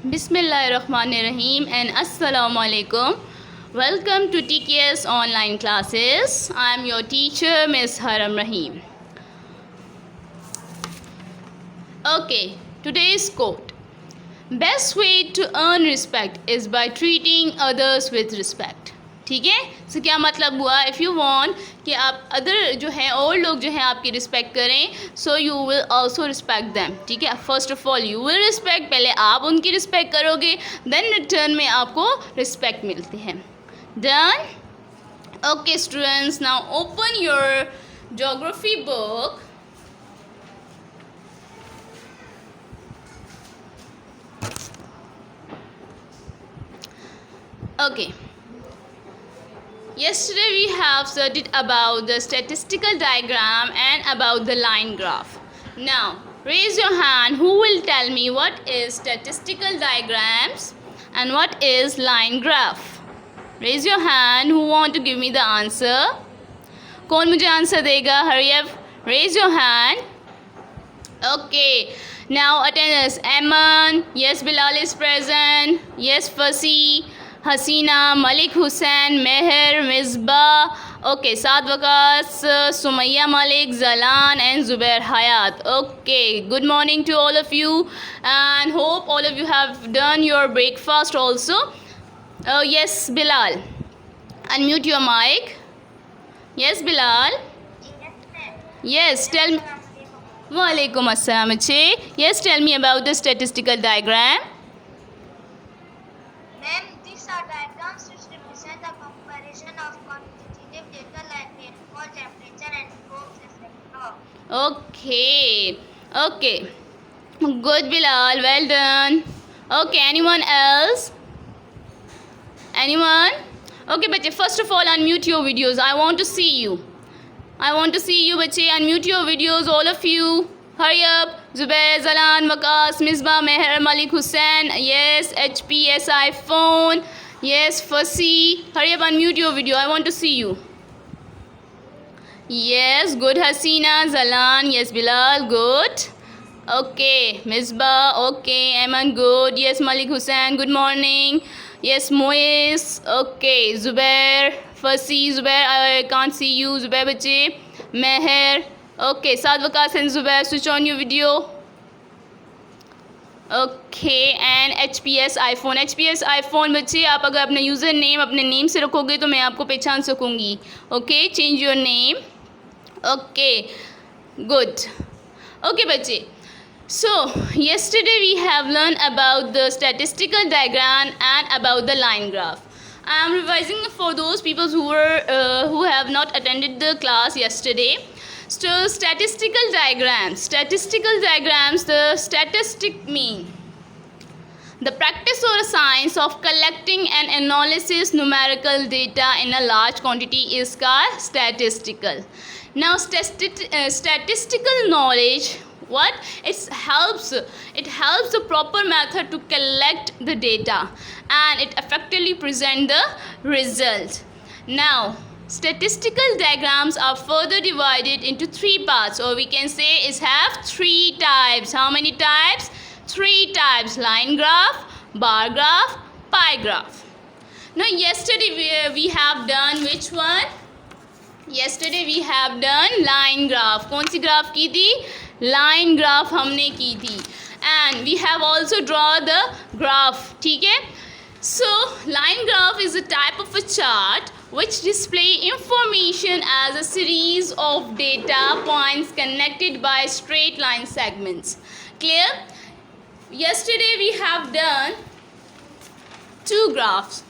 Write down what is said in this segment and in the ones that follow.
Bismillahirrahmanirrahim and Assalamu alaikum. Welcome to TKS online classes. I am your teacher Ms. Haram Rahim. Okay, today's quote. Best way to earn respect is by treating others with respect. ठीक है, सो क्या मतलब हुआ? If you want कि आप other जो है और लोग जो है आपकी रिस्पेक्ट करें, so you will also respect them. ठीक है, first of all you will respect, पहले आप उनकी रिस्पेक्ट करोगे, देन रिटर्न में आपको रिस्पेक्ट मिलती है. Done? Okay students, now open your geography book. Okay. Yesterday we have studied about the statistical diagram and about the line graph. Now raise your hand who will tell me what is statistical diagrams and what is line graph. Raise your hand who want to give me the answer. कौन मुझे answer देगा? Hurry up, raise your hand. Okay, now attendance. Aman, yes, Bilal is present. Yes, Fasi, Hasina, Malik Hussain, Meher, Misbah. Okay, Saad Waqas, Sumaya Malik, Zalan and Zubair Hayat. Okay, good morning to all of you and hope all of you have done your breakfast also. Oh yes, Bilal, unmute your mic. Yes, Bilal. Yes, tell me. Walaikum assalam. Yes, tell me about the statistical diagram. Ma'am, these are diagrams which represent the comparison of quantitative data like rainfall, temperature, and Stokes effect. Okay. Okay. Good, Bilal. Well done. Okay. Anyone else? Anyone? Okay, bache. First of all, unmute your videos. I want to see you. I want to see you, bache. Unmute your videos, all of you. Hurry up. Zubair, Zalan, Waqas, Misbah, Meher, Malik Hussain. Yes, HPSI phone. Yes, Fasi. Hurry up, unmute your video. I want to see you. Yes, good, Hasina, Zalan. Yes, Bilal, good. Okay, Misbah. Okay, Eman, good. Yes, Malik Hussain, good morning. Yes, Mois. Okay, Zubair, Fasi, Zubair, I can't see you. Zubair, bache. Meher. Okay, Saad Waqas and Zubair, switch on your video. Okay, and HPS iPhone. HPS iPhone बच्चे, आप अगर अपना user name अपने name से रखोगे तो मैं आपको पहचान सकूँगी. Okay, change your name. Okay, good. Okay बच्चे, so yesterday we have learned about the statistical diagram and about the line graph. I am revising for those people who have not attended the class yesterday. So statistical diagrams. Statistical diagrams, the statistic mean the practice or science of collecting and analysis numerical data in a large quantity is called statistical. Now statistical knowledge, what it helps the proper method to collect the data and it effectively present the result. Now statistical diagrams are further divided into three parts, or we can say is have three types. How many types? Three types: line graph, bar graph, pie graph. Now yesterday we have done which one? Yesterday we have done line graph. कौन सी graph की थी? Line graph हमने की थी. And we have also draw the graph. ठीक है? So line graph is a type of a chart which display information as a series of data points connected by straight line segments. Clear? Yesterday we have done two graphs.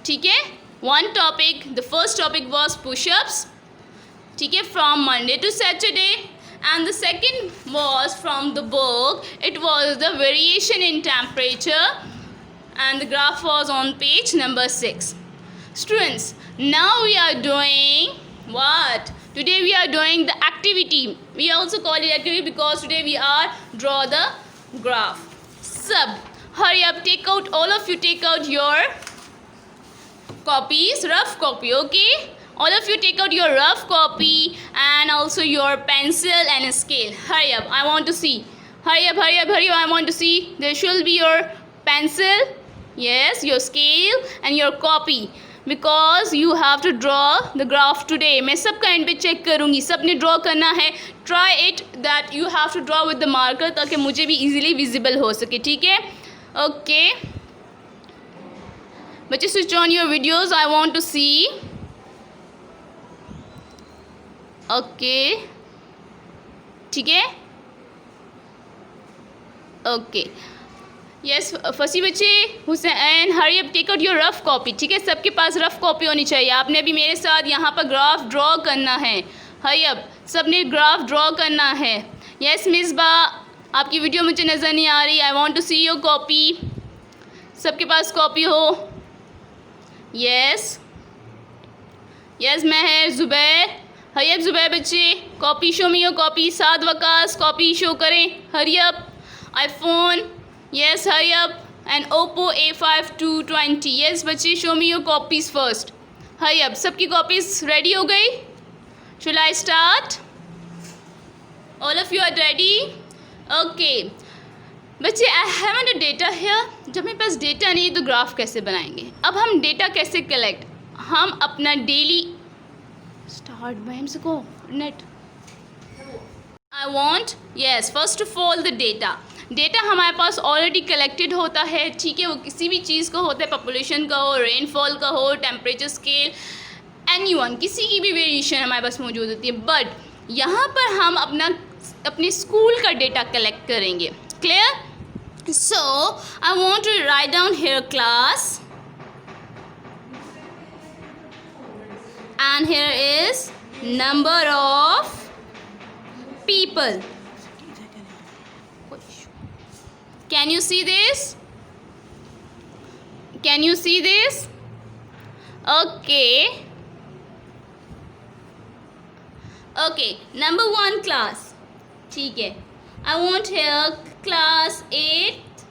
ठीक है? One topic, the first topic was push-ups. ठीक है? From Monday to Saturday. And the second was from the book. It was the variation in temperature. And the graph was on page number 6. Students, now we are doing what? Today we are doing the activity. We also call it activity because today we are draw the graph. Sub, hurry up, take out, all of you take out your copies, rough copy, okay? All of you take out your rough copy and also your pencil and a scale. Hurry up, I want to see. Hurry up, hurry up, hurry up, I want to see. There should be your pencil, yes, your scale and your copy, because you have to draw the graph today. मैं सबका and पे check करूँगी, सबने draw करना है. Try it that you have to draw with the marker, ताकि मुझे भी इजीली विजिबल हो सके. ठीक है, ओके बच्चे, switch on your videos, I want to see. Okay, ठीक है, ओके, यस. फसी बच्चे, Hussain, hurry up, take out your rough copy. ठीक है, सबके पास रफ कॉपी होनी चाहिए. आपने भी मेरे साथ यहाँ पर ग्राफ ड्रॉ करना है. हरी अप, सबने ग्राफ ड्रॉ करना है. यस मिसबा, आपकी वीडियो मुझे नज़र नहीं आ रही. I want to see your copy. सबके पास कॉपी हो. यस यस, मैं है ज़ुबैर. हरी अप ज़ुबैर बच्चे, copy show me your copy. Saad Waqas, copy show करें. Hurry up. IPhone, yes, hurry up. And Oppo A5 220, yes बच्चे, show me your copies first. hurry up. सबकी copies ready हो गई? Shall I start? All of you are ready? Okay. बच्चे, I haven't a data here. जब मेरे पास data नहीं तो graph कैसे बनाएंगे? अब हम डेटा कैसे कलेक्ट? हम अपना डेली स्टार्ट बाय हमसे को net. I want, yes, first of all the data. Data हमारे पास ऑलरेडी कलेक्टेड होता है. ठीक है, वो किसी भी चीज़ का होता है, पॉपुलेशन का हो, रेनफॉल का हो, टेम्परेचर स्केल, एनीवन, किसी की भी वेरिएशन हमारे पास मौजूद होती है. बट यहाँ पर हम अपने स्कूल का डेटा कलेक्ट करेंगे. Clear? So I want to write down here class, and here is number of people. Can you see this? Can you see this? Okay. Okay, number 1 class. ठीक है. I want here class 8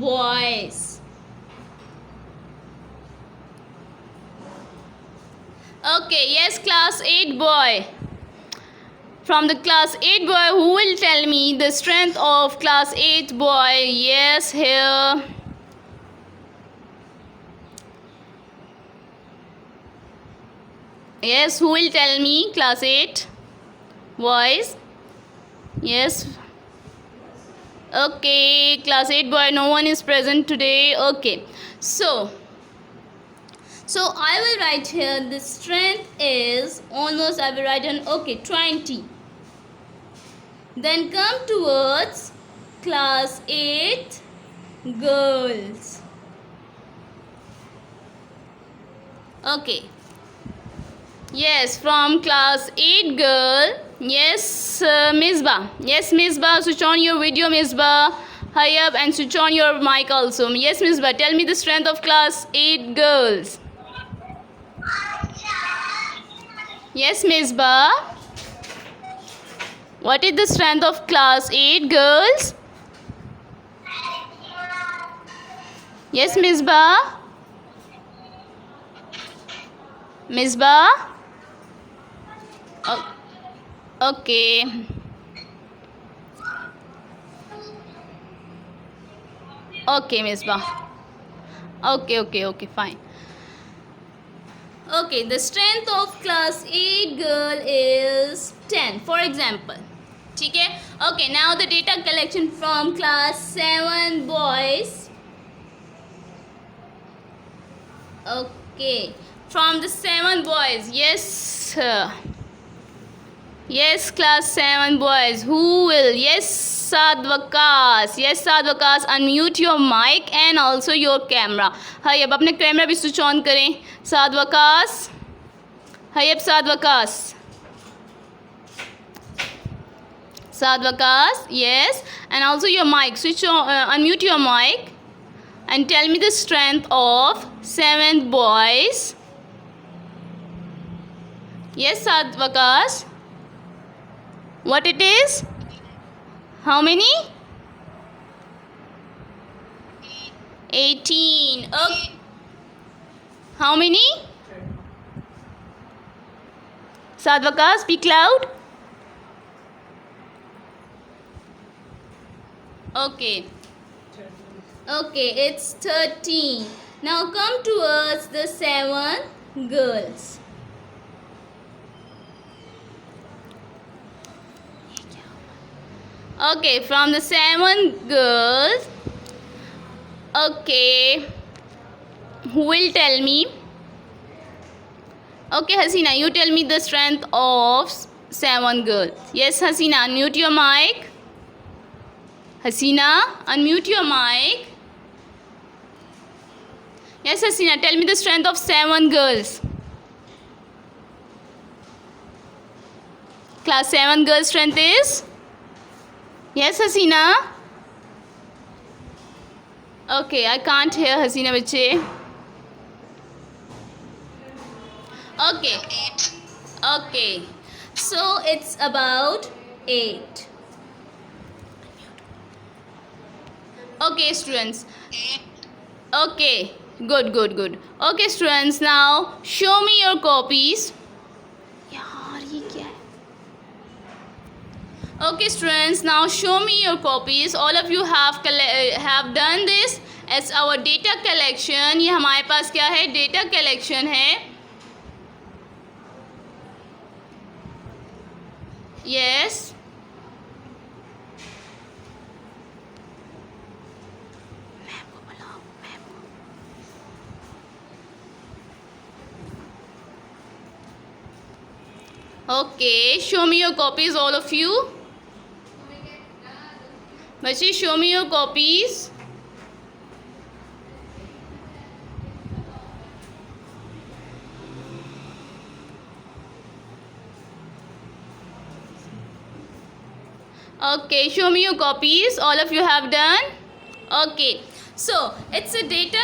boys. Okay, yes, class 8 boy. From the class 8 boy, who will tell me the strength of class 8 boy? Yes, here. Yes, who will tell me class 8 boys? Yes. Okay, class 8 boy, no one is present today. Okay, so I will write here the strength is almost, I will write on, okay, 20. Then come towards class 8 girls. Okay. Yes, from class 8 girl. Yes, Misbah. Yes, Misbah, switch on your video, Misbah. Hurry up and switch on your mic also. Yes, Misbah, tell me the strength of class 8 girls. Yes, Misbah. What is the strength of class 8 girls? Yes, Misbah. Misbah. Oh, okay. Okay, Misbah. Okay, fine. Okay, the strength of class 8 girl is 10, for example. ठीक है? Okay, now the data collection from class 7 boys. Okay, from the 7 boys. Yes, sir. Yes, class 7 boys. Who will? Yes, Saad Waqas. Yes, Saad Waqas. Unmute your mic and also your camera. हाय, अब अपने camera भी switch on करें. साद वकास. हाय, अब साद Waqas. Saad Waqas, yes, and also your mic. Switch on, unmute your mic, and tell me the strength of 7th boys. Yes, Saad Waqas. What it is? How many? 18. Okay. How many? Saad Waqas, speak loud. Okay. Okay, it's 13. Now come towards the 7 girls. Okay, from the 7 girls. Okay, who will tell me? Okay, Hasina, you tell me the strength of 7 girls. Yes, Hasina, unmute your mic. Hasina, unmute your mic. Yes, Hasina, tell me the strength of 7 girls. Class 7 girls' strength is? Yes, Hasina. Okay, I can't hear Hasina bache. Okay. Okay. So it's about 8. Okay, students. Okay. Good, good, good. Okay, students. Now show me your copies. यार ये क्या है? Okay, students. Now show me your copies. All of you have done this. It's our data collection. ये हमारे पास क्या है? Data collection है. Yes. Okay, show me your copies, all of you. Bachi, show me your copies. Okay, show me your copies. All of you have done. Okay, so it's a data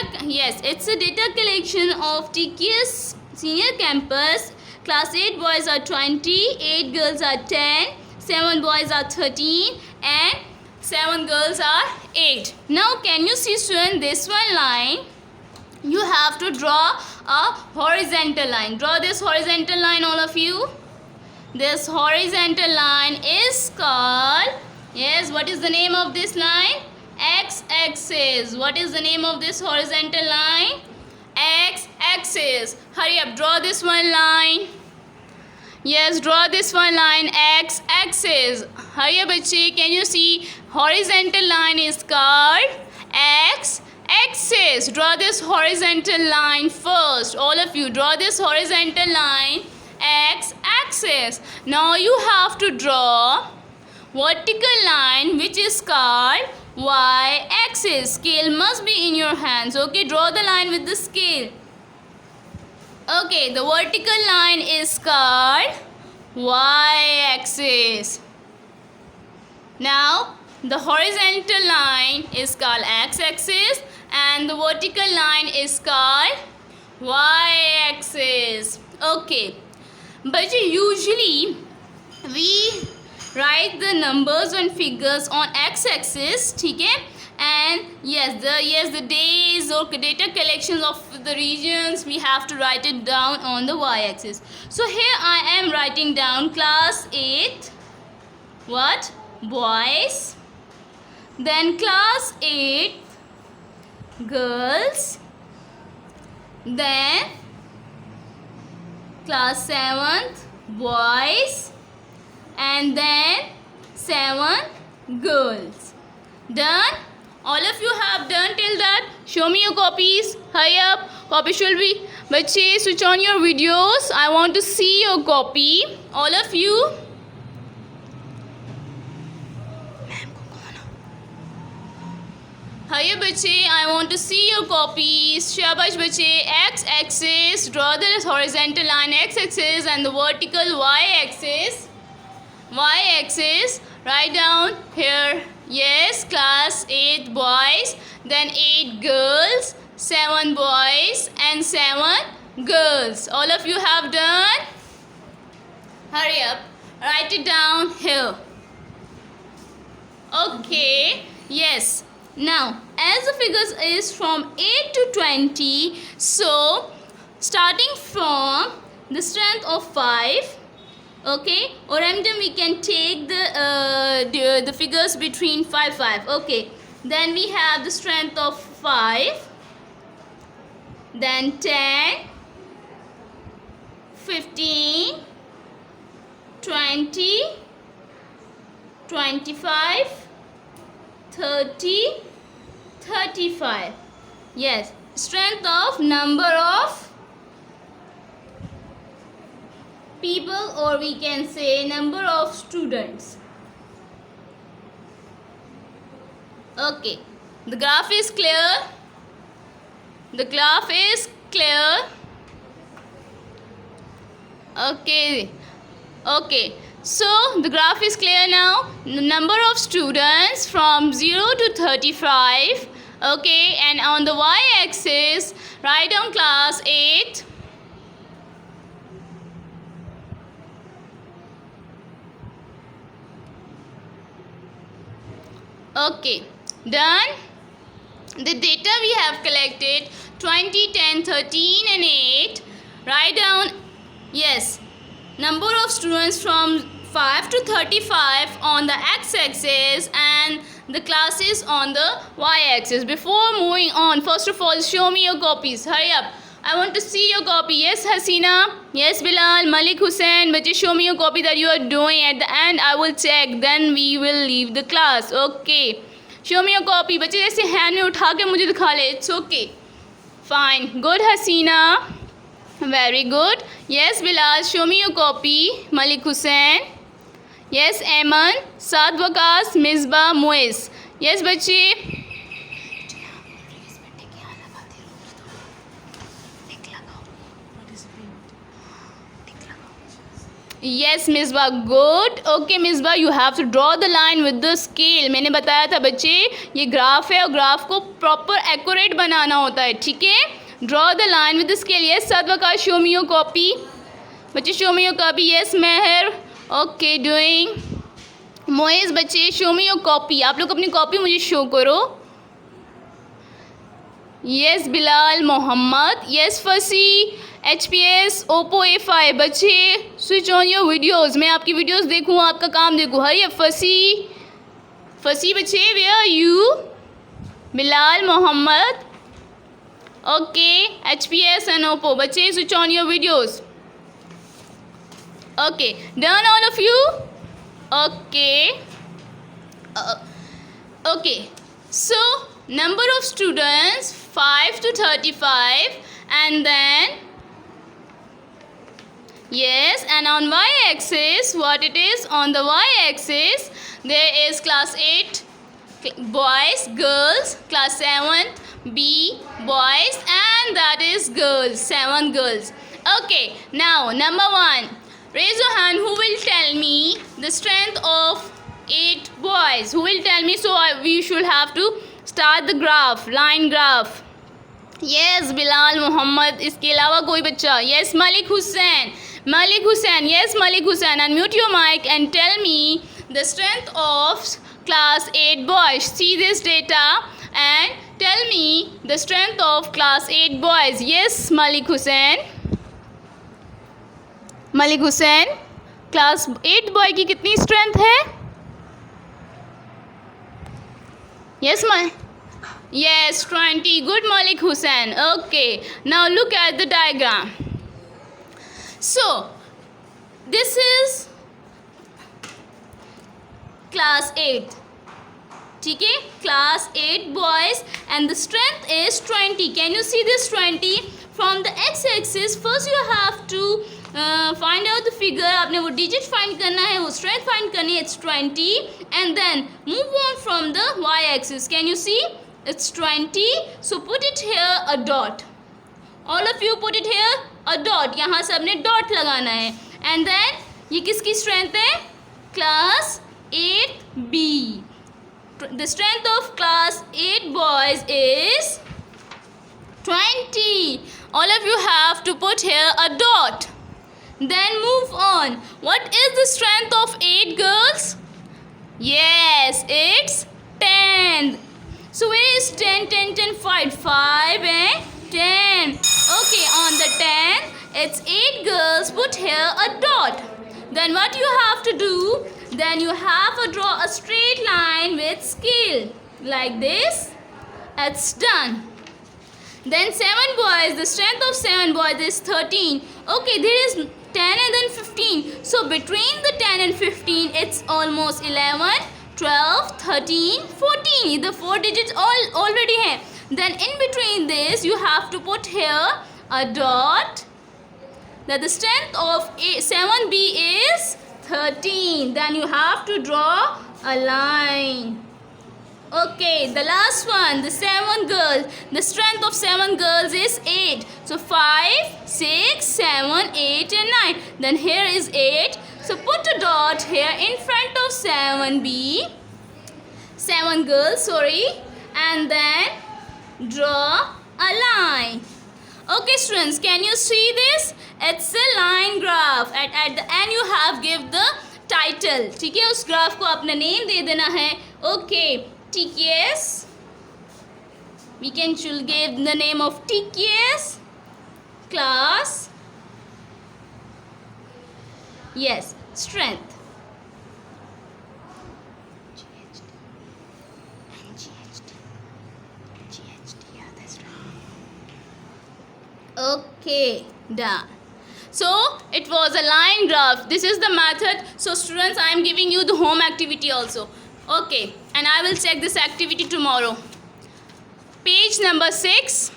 collection of TKS Senior Campus. Class 8 boys are 20, 8 girls are 10, 7 boys are 13 and 7 girls are 8. Now can you see, student, this one line? You have to draw a horizontal line. Draw this horizontal line, all of you. This horizontal line is called, yes, what is the name of this line? X-axis. What is the name of this horizontal line? X-axis. Hurry up, draw this one line. Yes, draw this one line, X-axis. Hurry up, bache. Can you see? Horizontal line is called X-axis. Draw this horizontal line first. All of you, draw this horizontal line, X-axis. Now you have to draw vertical line which is called Y-axis. Scale must be in your hands. Okay, draw the line with the scale. Okay, the vertical line is called Y-axis. Now the horizontal line is called X-axis and the vertical line is called Y-axis. Okay, but usually we write the numbers and figures on X-axis, okay? And yes, the days or data collections of the regions, we have to write it down on the Y-axis. So here I am writing down class 8, what? Boys. Then class 8, girls. Then class 7th, boys. And then 7 girls. Done? All of you have done till that. Show me your copies. Hurry up. Copy should be. Bache, switch on your videos. I want to see your copy. All of you. Hurry up, bache. I want to see your copies. Shabash, bache. X-axis. Draw the horizontal line X-axis and the vertical Y-axis. Y-axis. Write down here. Yes, class 8 boys, then 8 girls, 7 boys and 7 girls. All of you have done? Hurry up. Write it down here. Okay. Yes. Now, as the figures is from 8 to 20, so starting from the strength of 5, okay, or we can take the figures between 5. Okay, Then we have the strength of 5, then 10, 15, 20, 25, 30, 35. Yes, strength of number of people, or we can say number of students. Okay, the graph is clear. The graph is clear. Okay. So the graph is clear now. The number of students from 0 to 35. Okay, and on the y-axis, write down class 8. Okay, done. The data we have collected 20, 10, 13 and 8. Write down, yes, number of students from 5 to 35 on the x-axis and the classes on the y-axis. Before moving on, first of all, show me your copies. Hurry up. I want to see your copy. Yes, Hasina. Yes, Bilal. Malik Hussain. Bache, show me your copy that you are doing. At the end, I will check. Then we will leave the class. Okay. Show me your copy. बच्चे जैसे hand में उठा के मुझे दिखा ले. It's okay. Fine. Good, Hasina. Very good. Yes, Bilal. Show me your copy. Malik Hussain. Yes, Ayman. Saad Waqas. Misbah. Muiz. Yes, बच्चे. Yes, Misbah, good. Okay, Misbah, you have to draw the line with the scale. मैंने बताया था बच्चे, ये graph है और graph को proper accurate बनाना होता है, ठीक है. Draw the line with the scale. Yes, Sadwaka, show me your copy. बच्चे, show me your copy. Yes, Meher. Okay, doing. Moez, बच्चे, show me your copy. आप लोग अपनी कॉपी मुझे शो करो. Yes, Bilal, Mohammed. Yes, Fasi. HPS Oppo A5. बच्चे switch on your videos. मैं आपकी वीडियोज़ देखूँ, आपका काम देखूँ. हरी अब फसी बच्चे, where are you? Bilal, Mohammad. Okay, HPS and Oppo. बच्चे switch on your videos. Okay, done all of you. Okay, so number of students 5 to 35, and then yes, and on y-axis, what it is on the y-axis, there is class 8 boys, girls, class 7 B boys, and that is girls, 7 girls. Okay, now number 1, raise your hand. Who will tell me the strength of 8 boys? Who will tell me? So we should have to start the graph, line graph. Yes, Bilal, Muhammad. इसके अलावा कोई बच्चा? Yes, Malik Hussain. Yes, Malik Hussain. Unmute your mic and tell me the strength of class 8 boys. See this data and tell me the strength of class 8 boys. Yes, Malik Hussain. Class 8 boy की कितनी strength है? Yes, 20. Good, Malik Hussain. Okay, now look at the diagram. So this is class 8. ठीक है, class 8 boys and the strength is 20. Can you see this 20? From the x-axis, first you have to find out the figure. आपने वो digit find करना है, वो strength find करनी है. It's 20, and then move on from the y-axis. Can you see? It's 20. So put it here a dot. All of you put it here a dot. यहाँ सबने dot लगाना है. And then ये किसकी strength है? Class 8B. The strength of class 8 boys is 20. All of you have to put here a dot. Then move on. What is the strength of 8 girls? Yes, it's 10. So where is 10? 5 and 10. Okay, on the 10, it's 8 girls. Put here a dot. Then what you have to do? Then you have to draw a straight line with scale. like this. It's done. Then 7 boys, the strength of 7 boys is 13. Okay, there is 10 and then 15. So between the 10 and 15, it's almost 11, 12, 13, 14. The 4 digits all already hai. Then in between this, you have to put here a dot. That the strength of 7B is 13. Then you have to draw a line. Okay, the last one, the 7 girls. The strength of 7 girls is 8. So 5, 6, 7, 8 and 9. Then here is 8. So put a dot here in front of 7B. 7 girls, sorry. And then draw a line. Okay students, can you see this? It's a line graph. At the end you have give the title. ठीक है, उस graph को अपना name दे देना है. Okay, TKS. We can give the name of TKS class. Yes, strength. Okay, done. So it was a line graph. This is the method. So students, I am giving you the home activity also. Okay, and I will check this activity tomorrow. Page number 6.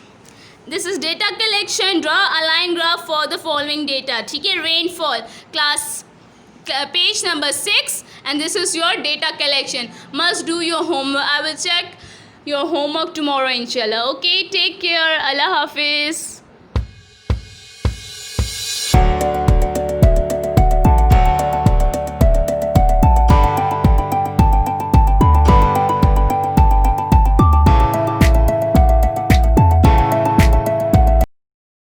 This is data collection. Draw a line graph for the following data. ठीक है, rainfall. Class page number 6, and this is your data collection. Must do your homework. I will check your homework tomorrow inshallah. Okay, take care. Allah Hafiz.